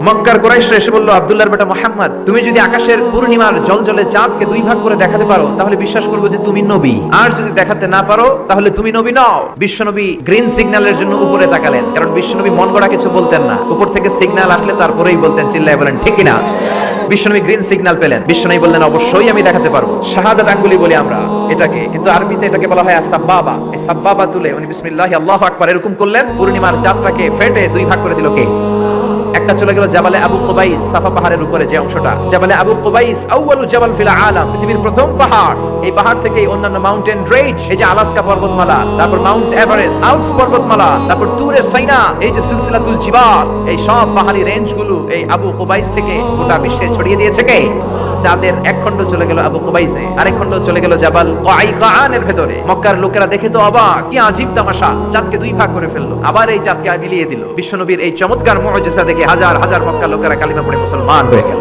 মক্কার কুরাইশরা এসে বলল, আব্দুল্লাহর বেটা মুহাম্মদ, তুমি যদি আকাশের পূর্ণিমার জ্বলজ্বলে চাঁদকে দুই ভাগ করে দেখাতে পারো তাহলে বিশ্বাস করবো যে তুমি নবী, আর যদি দেখাতে না পারো তাহলে তুমি নবী নও। বিশ্বনবী গ্রিন সিগন্যালের জন্য উপরে তাকালেন, কারণ বিশ্বনবী মন গড়া কিছু বলতেন না, উপর থেকে সিগন্যাল আসলে তারপরেই বলতেন। চিল্লায় বলেন ঠিক কিনা? বিশ্বনবী গ্রিন সিগন্যাল পেলেন, বিশ্বনবী বললেন অবশ্যই আমি দেখাতে পারবো। শাহাদাত আঙ্গুলি বলি আমরা এটাকে, কিন্তু আরবিতে এটাকে বলা হয় সাব্বাবা। এই সাব্বাবা তুলে উনি বিসমিল্লাহি আল্লাহু আকবার এরকম করলেন, পূর্ণিমার চাঁদটাকে ফেটে দুই ভাগ করে দিল কে? একটা চলে গেল জাবালে আবু কুবাইস, সাফা পাহাড়ের উপরে যে অংশটা, জাবালে আবু কুবাইস আউয়ালু জাবাল ফিল আলাম, পৃথিবীর প্রথম পাহাড়। এই পাহাড় থেকে অন্যান্য মাউন্টেন রেঞ্জ, এই যে আলাস্কা পর্বতমালা, তারপর মাউন্ট এভারেস্ট, আল্পস পর্বতমালা, তারপর তুরে সাইনা, এই যে সিলসিলাতুল জিবাল, এই সব পাহাড়ি রেঞ্জগুলো এই আবু কুবাইস থেকে গোটা বিশ্বে ছড়িয়ে দিয়েছে কে? চাঁদের এক খণ্ড চলে গেল আবু কুবাইসে, আরেক খণ্ড চলে গেল জাবাল কায়কানের ভেতরে। মক্কার লোকেরা দেখে তো অবাক, কি আজীব তামাশা, চাঁদকে দুই ভাগ করে ফেললো, আবার এই চাঁদকে মিলিয়ে দিল। বিশ্বনবীর এই চমৎকার মুজিজা দেখে হাজার হাজার মক্কার লোকেরা কালিমা পড়ে মুসলমান হয়ে গেল।